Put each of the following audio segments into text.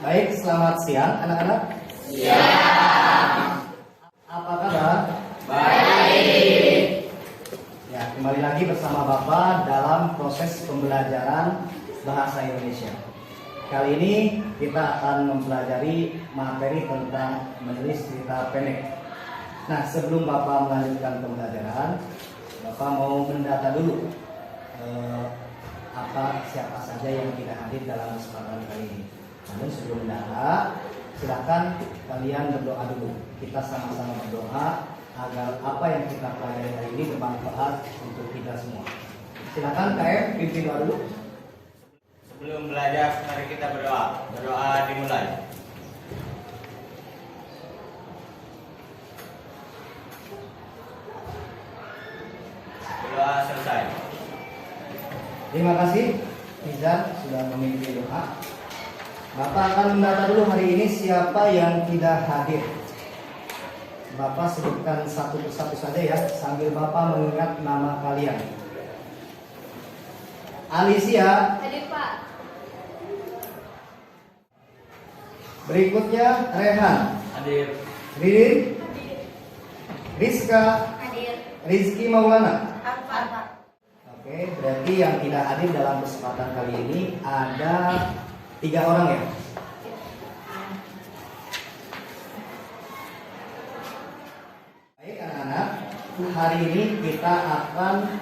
Baik, selamat siang anak-anak. Siang. Apa kabar? Baik. Ya, kembali lagi bersama Bapak dalam proses pembelajaran bahasa Indonesia. Kali ini kita akan mempelajari materi tentang menulis cerita pendek. Nah, sebelum Bapak melanjutkan pembelajaran, Bapak mau mendata dulu siapa saja yang tidak hadir dalam kesempatan kali ini. Namun sebelum mendata, silakan kalian berdoa dulu. Kita sama-sama berdoa agar apa yang kita pelajari hari ini bermanfaat untuk kita semua. Silakan KM pimpin doa dulu. Sebelum belajar, mari kita berdoa. Berdoa dimulai. Berdoa selesai. Terima kasih Izan sudah memimpin doa. Bapak akan mendata dulu hari ini siapa yang tidak hadir. Bapak sebutkan satu persatu saja ya, sambil Bapak mengingat nama kalian. Alicia. Hadir, Pak. Berikutnya Rehan. Hadir. Ririn. Hadir. Rizka. Hadir. Rizky Maulana. Apa, Pak? Oke, berarti yang tidak hadir dalam kesempatan kali ini ada 3 orang ya. Baik anak-anak, hari ini kita akan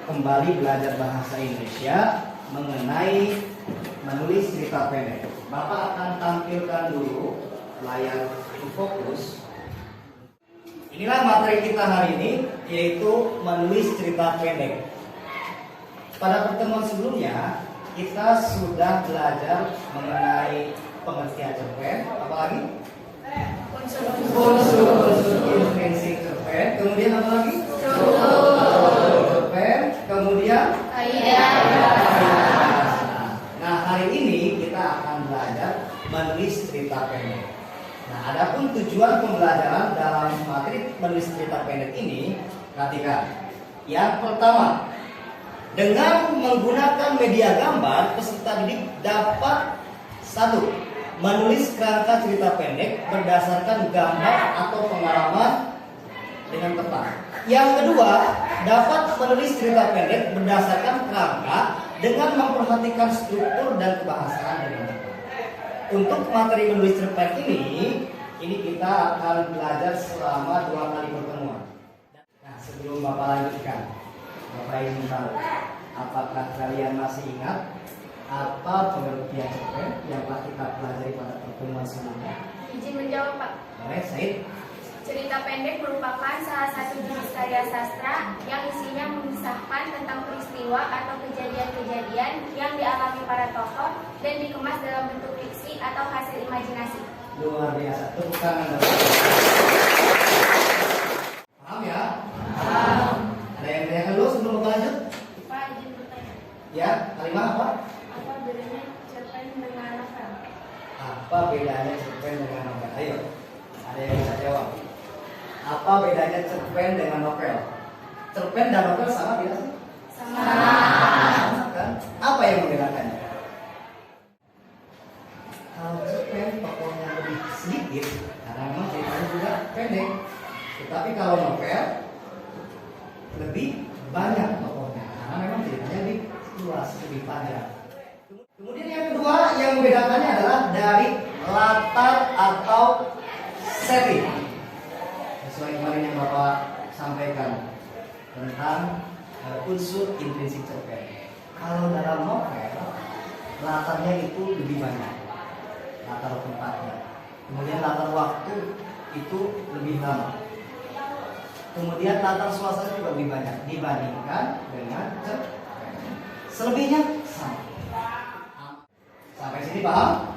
kembali belajar bahasa Indonesia mengenai menulis cerita pendek. Bapak akan tampilkan dulu layar fokus. Inilah materi kita hari ini, yaitu menulis cerita pendek. Pada pertemuan sebelumnya kita sudah belajar mengenai pengertian cerpen, apalagi unsur intrinsik cerpen, kemudian apa lagi? Cerpen, kemudian Nah, hari ini kita akan belajar menulis cerita pendek. Nah, adapun tujuan pembelajaran dalam materi menulis cerita pendek ini, perhatikan. Yang pertama, dengan menggunakan media gambar, peserta didik dapat 1. Menulis kerangka cerita pendek berdasarkan gambar atau pengalaman dengan tepat. Yang kedua, dapat menulis cerita pendek berdasarkan kerangka dengan memperhatikan struktur dan kebahasaan dengan tepat. Untuk materi menulis cerpen ini kita akan belajar selama 2 kali pertemuan. Nah, sebelum Bapak lanjutkan, Bapak ingin tahu, apakah kalian masih ingat apa pengertian cerpen yang telah kita pelajari pada pertemuan sebelumnya? Izin menjawab, Pak. Boleh, Said? Cerita pendek merupakan salah satu jenis karya sastra yang isinya mengisahkan tentang peristiwa atau kejadian-kejadian yang dialami para tokoh dan dikemas dalam bentuk fiksi atau hasil imajinasi. Luar biasa, tepuk tangan. Paham ya? Ada yang tanyakan dulu sebelum Bapak lanjut? Pak, izin bertanya. Ya, kalimat apa? Apa bedanya cerpen dengan novel? Apa bedanya cerpen dengan novel? Ayo, ada yang bisa jawab. Apa bedanya cerpen dengan novel? Cerpen dan novel sama tidak sih? Sama kan? Apa yang membedakannya? Kalau cerpen tokohnya lebih sedikit, karena memang ceritanya juga pendek. Tetapi kalau novel lebih banyak tokohnya, karena memang ceritanya lebih luas, lebih panjang. Kemudian yang kedua yang membedakannya adalah dari latar atau setting. Sesuai kemarin yang Bapak sampaikan tentang unsur intrinsik cerpen. Kalau dalam novel, latarnya itu lebih banyak, latar tempatnya. Kemudian latar waktu itu lebih lama. Kemudian latar suasana juga lebih banyak dibandingkan dengan cerpen. Selebihnya sama. Sampai sini paham?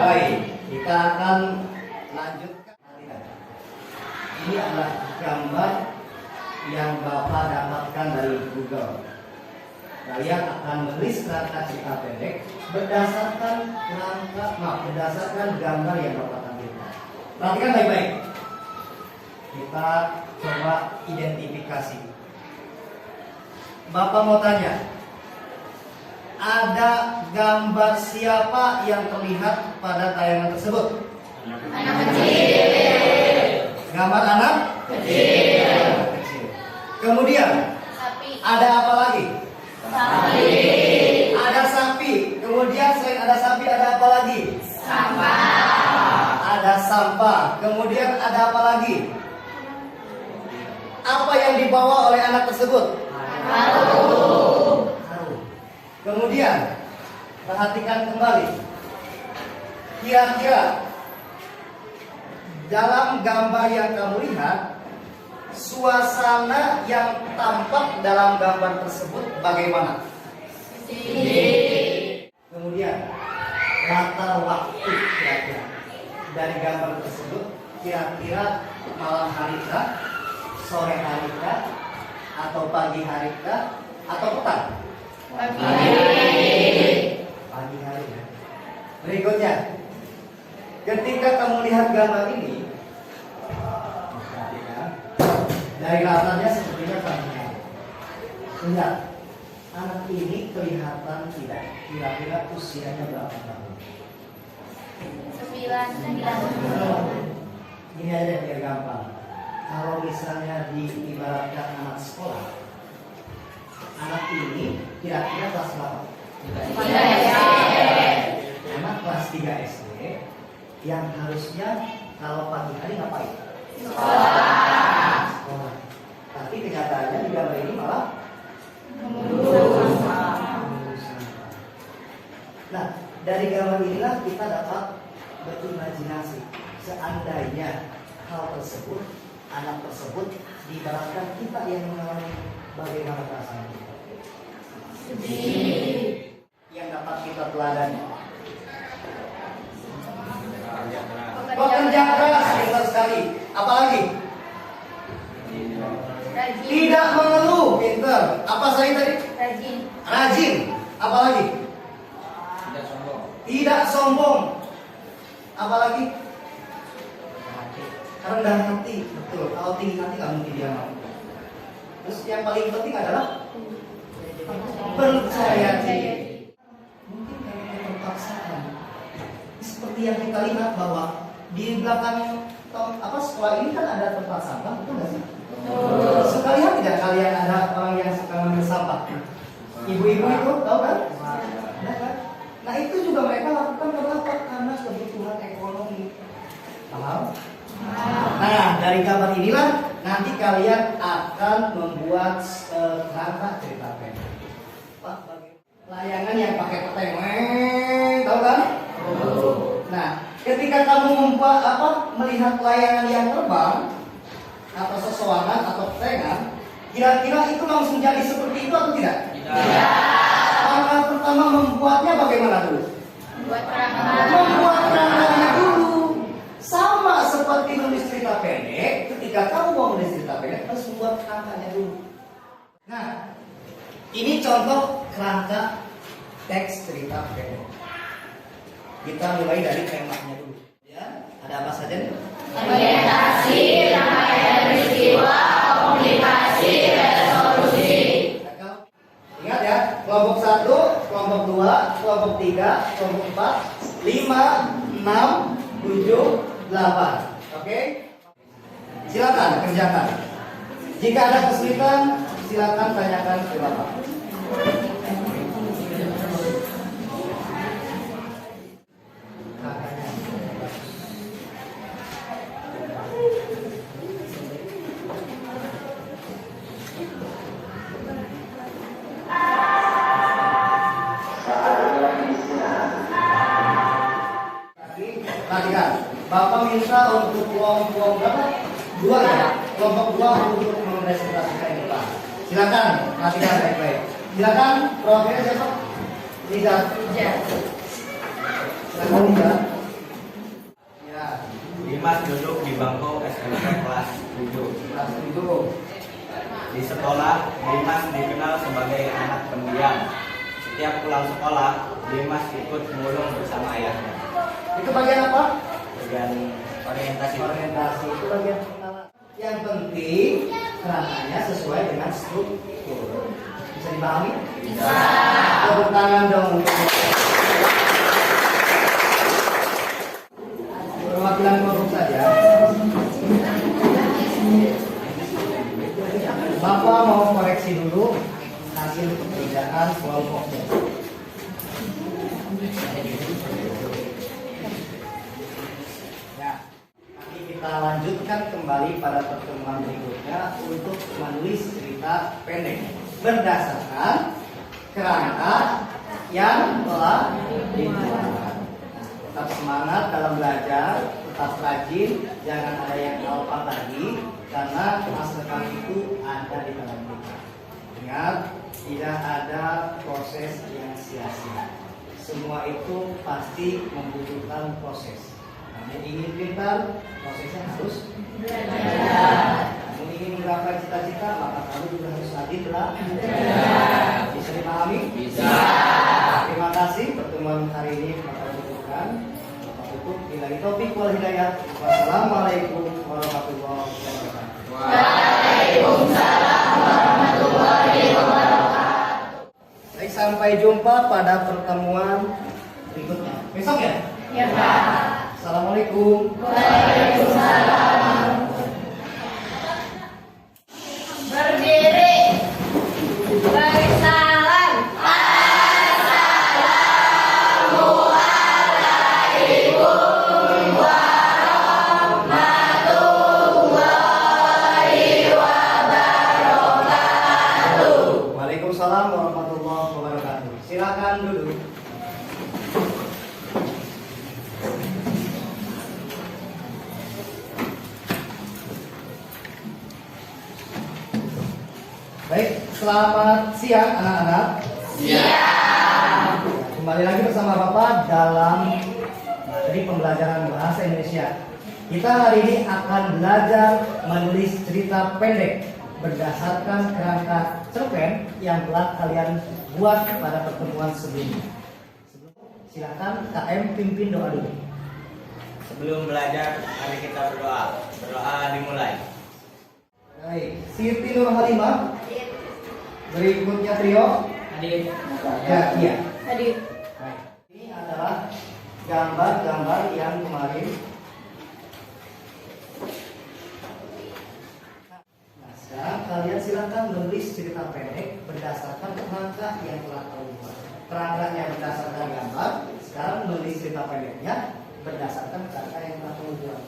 Baik, kita akan lanjutkan. Ini adalah gambar yang Bapak dapatkan dari Google. Kalian akan menulis kerangka cerita pendek berdasarkan gambar yang Bapak tampilkan. Perhatikan baik-baik. Kita coba identifikasi. Bapak mau tanya, ada gambar siapa yang terlihat pada tayangan tersebut? Anak kecil. Gambar anak kecil. Kemudian Sapi. ada apa lagi? Sapi. Ada sapi. Kemudian selain ada sapi ada apa lagi? Sampah. Ada sampah. Kemudian ada apa lagi? Apa yang dibawa oleh anak tersebut? Karung. Kemudian perhatikan kembali. Kira-kira dalam gambar yang kamu lihat, suasana yang tampak dalam gambar tersebut bagaimana? Kemudian latar waktu kira-kira dari gambar tersebut, kira-kira malam hari kah, sore hari kah, atau pagi hari kah, atau petang? Pagi hari. Pagi hari ya. Berikutnya, ketika kamu lihat gambar ini, perhatikan, dari latarnya sepertinya pagi hari. Lihat, anak ini kelihatan tidak? Kira-kira usianya berapa tahun? 9. Ini aja biar gampang. Kalau misalnya diibaratkan anak sekolah, anak ini kira-kira kelas berapa? 3 SD. Anak kelas 3 SD yang harusnya kalau pagi hari ngapain? Sekolah. Sekolah. Tapi kenyataannya di gambar ini malah Mengurus sampah. mengurus sampah. Nah, dari gambar inilah kita dapat berimajinasi. Seandainya hal tersebut, anak tersebut diibaratkan kita yang mengalami, bagaimana perasaan kita? Sedih. Yang dapat kita teladani. Pekerja Pekerja keras, pintar sekali. Apalagi? Rajin. Tidak mengeluh, pintar. Apa saya tadi? Rajin. Rajin. Apalagi? Tidak sombong. Tidak sombong. Apalagi? Rendah hati. Betul. Kalau tinggi hati nggak mungkin dia mau. Terus yang paling penting adalah percaya diri. Mungkin karena keterpaksaan. Seperti yang kita lihat bahwa di belakang sekolah ini kan ada tempat sampah, betul nggak sih? Suka lihat tidak kalian ada orang yang suka ngambil sampah? Ibu-ibu itu tahu kan? Ada kan? Nah itu juga mereka lakukan kenapa? Karena kebutuhan ekonomi. Paham? Nah dari gambar inilah nanti kalian akan membuat kerangka cerita pendek. Pak, layangan yang pakai peteng, tahu kan? Nah, ketika kamu membuat melihat layangan yang terbang atau sesuatu atau petengan, kira-kira itu langsung jadi seperti itu atau tidak? Tidak. Langkah pertama membuatnya bagaimana dulu? Buat kerangka. Membuat kerangkanya dulu. Sama seperti menulis cerita pendek, ketika kamu mau menulis cerita pendek harus membuat kerangkanya dulu. Nah, ini contoh kerangka teks cerita pendek. Kita mulai dari temanya dulu. Ya, ada apa saja nih? Orientasi, rangkaian peristiwa, komunikasi, resolusi. Ingat ya, kelompok 1, kelompok 2, kelompok 3, kelompok 4, 5, 6, 7, 8. Oke? Silakan kerjakan. Jika ada kesulitan, silakan tanyakan ke Bapak. Perhatikan, Bapak minta untuk kelompok berapa? 2 ya? Kelompok 2 untuk merepresentasikan ini Pak. Silakan, perhatikan baik-baik. Silakan, profilnya siapa? Liza. Silakan Liza. Ya, Dimas duduk di bangku SMP kelas 7. kelas 7. Di sekolah, Dimas dikenal sebagai anak pendiam. Setiap pulang sekolah, Dimas ikut mulung bersama ayahnya. Itu bagian apa? Bagian orientasi. Orientasi itu bagian pengenalan. Yang penting kerangkanya sesuai dengan struktur. Bisa dipahami? Bisa. Kalau tangan dong. Perwakilan kelompok saja. Bapak mau koreksi dulu hasil pekerjaan kelompoknya. Ya, nanti kita lanjutkan kembali pada pertemuan berikutnya untuk menulis cerita pendek berdasarkan kerangka yang telah dibuat. Tetap semangat dalam belajar, tetap rajin, jangan ada yang alpa lagi, karena masa depan itu ada di tangan kita. Ingat, tidak ada proses yang sia-sia. Semua itu pasti membutuhkan proses. Kamu ingin pintar, prosesnya harus belajar. Kamu ingin menggapai cita-cita, maka kamu juga harus rajin belajar. Bisa dipahami? Bisa. Terima kasih pertemuan hari ini Bapak cukupkan. Bapak tutup. Billahi taufiq wal hidayah. Wassalamualaikum warahmatullahi wabarakatuh. Waalaikumsalam warahmatullahi wabarakatuh. Baik, sampai jumpa pada pertemuan berikutnya. Besok ya? Ya, Pak. Assalamualaikum. Waalaikumsalam. Berdiri. Baris salam. Assalamualaikum warahmatullahi wabarakatuh. Waalaikumsalam warahmatullahi wabarakatuh. Silakan duduk. Baik, selamat siang anak-anak. Siang. Kembali lagi bersama Bapak dalam materi pembelajaran bahasa Indonesia. Kita hari ini akan belajar menulis cerita pendek berdasarkan kerangka cerpen yang telah kalian buat pada pertemuan sebelumnya. Silakan KM pimpin doa dulu. Sebelum belajar, mari kita berdoa. Berdoa dimulai. Baik, Siti Nur Halimah. Berikutnya trio. Hadir. Ya, iya. Hadir. Baik. Ini adalah gambar-gambar yang kemarin. Nah, sekarang kalian silakan menulis cerita pendek berdasarkan kerangka yang telah kalian buat. Kerangkanya berdasarkan gambar. Sekarang menulis cerita pendeknya berdasarkan kerangka yang telah kalian buat.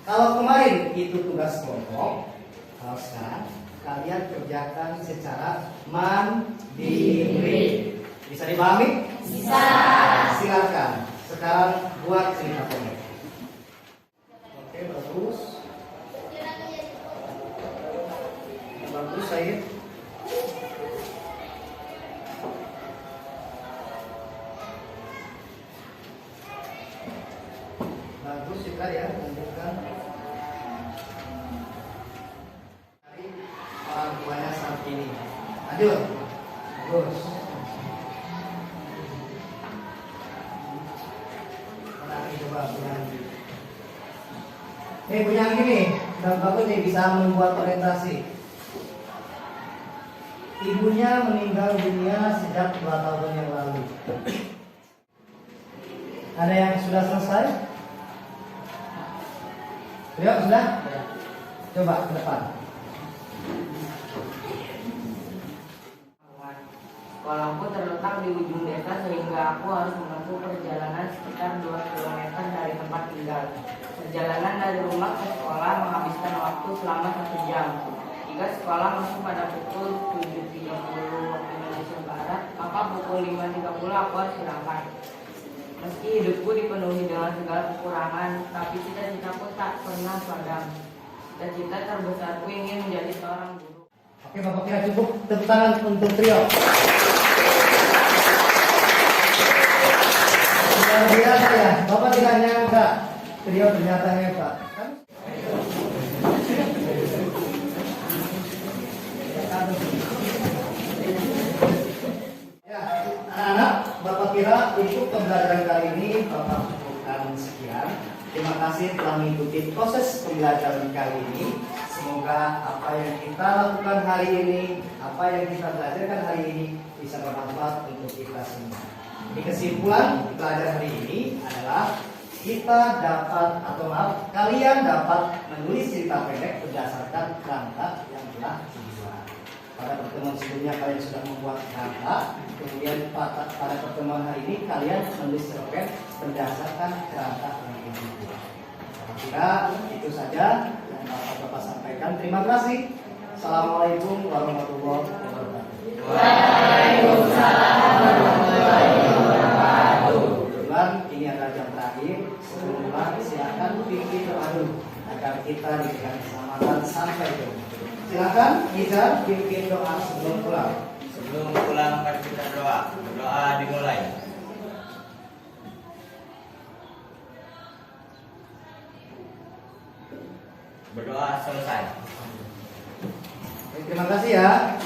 Kalau kemarin itu tugas kelompok, kalau sekarang kalian kerjakan secara mandiri. Bisa dipahami? Bisa. Silakan. Sekarang buat cerita pendek. Oke, bagus. Bagus, Said. Bagus, Citra ya. Lanjutkan. Cari orang tuanya saat ini. Lanjut. Bagus. Coba punya punya gini, dan bagus nih bisa membuat orientasi. Ibunya meninggal dunia sejak 2 tahun yang lalu. Ada yang sudah selesai? Yuk, sudah? Coba ke depan. Sekolahku terletak di ujung desa sehingga aku harus menempuh perjalanan sekitar 2 km dari tempat tinggal. Perjalanan dari rumah ke sekolah menghabiskan waktu selama 1 jam. Jika sekolah masuk pada pukul 7.30 waktu Indonesia Barat, maka pukul 5.30 aku harus berangkat. Meski hidupku dipenuhi dengan segala kekurangan, tapi cita-citaku tak pernah padam. Cita-cita terbesarku ingin menjadi seorang guru. Oke, Bapak kira cukup. Tepuk tangan untuk trio. Luar biasa ya, Bapak tidak nyangka trio ternyata hebat. Kan? Ya, anak-anak, Bapak kira untuk pembelajaran kali ini Bapak cukupkan sekian. Terima kasih telah mengikuti proses pembelajaran kali ini. Semoga apa yang kita lakukan hari ini, apa yang kita belajarkan hari ini bisa bisa bermanfaat untuk kita semua. Jadi kesimpulan pelajaran hari ini adalah kita dapat kalian dapat menulis cerita pendek berdasarkan kerangka yang telah dibuat. Pada pertemuan sebelumnya kalian sudah membuat kerangka, kemudian pada pertemuan hari ini kalian menulis cerpen berdasarkan kerangka yang dibuat. Kira itu saja yang Bapak sampaikan. Terima kasih. Assalamualaikum warahmatullahi wabarakatuh. Waalaikumsalam warahmatullahi wabarakatuh. Kebetulan ini adalah jam terakhir. Sebelum pulang silakan pimpin doa dulu agar kita diberikan keselamatan sampai ke rumah. Silakan Nizar pimpin doa sebelum pulang. Sebelum pulang mari kita berdoa. Berdoa dimulai. Berdoa selesai. Terima kasih ya.